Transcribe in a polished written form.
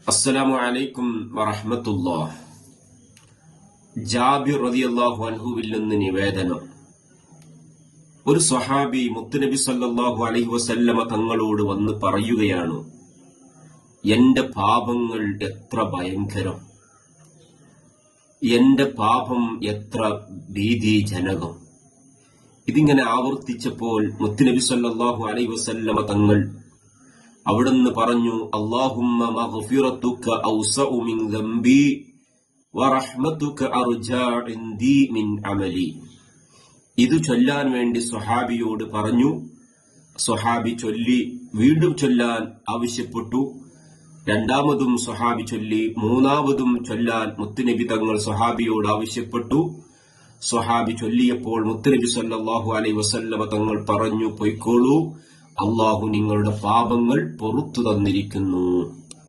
അസ്സലാമു അലൈക്കും വറഹ്മത്തുള്ളാഹ്. ജാബിർ റളിയല്ലാഹു അൻഹുവിൽ നിന്ന് നിവേദനം. ഒരു സ്വഹാബി മുത്തുനബി സല്ലല്ലാഹു അലൈഹി വസല്ലമ തങ്ങളോട് വന്ന് പറയുകയാണ്, എന്റെ പാപങ്ങൾ എത്ര ഭയങ്കരം, എന്റെ പാപം എത്ര ഭീതിജനകം. ഇതിങ്ങനെ ആവർത്തിച്ചപ്പോൾ മുത്തുനബി സല്ലല്ലാഹു അലൈഹി വസല്ലമ തങ്ങൾ അവിടുന്ന് പറഞ്ഞു, അല്ലാഹുമ്മ മഗ്ഫിറതുക ഔസഉ മിൻ ദംബി വറഹ്മതുക അർജാ ഇൻദി മിൻ അമലി. ഇത് ചൊല്ലാൻ വേണ്ടി സ്വഹാബിയോട് പറഞ്ഞു. സ്വഹാബി ചൊല്ലി, വീണ്ടും ചൊല്ലാൻ ആവശ്യപ്പെട്ടു. രണ്ടാമതും സ്വഹാബി ചൊല്ലി, മൂന്നാമതും ചൊല്ലാൻ മുത്തുനബി തങ്ങൾ സ്വഹാബിയോട് ആവശ്യപ്പെട്ടു. സ്വഹാബി ചൊല്ലിയപ്പോൾ മുത്തുനബി സല്ലല്ലാഹു അലൈഹി വസല്ലമ തങ്ങൾ പറഞ്ഞു, പൊയ്ക്കോളൂ, അള്ളാഹു നിങ്ങളുടെ പാപങ്ങൾ പൊറുത്തു തന്നിരിക്കുന്നു.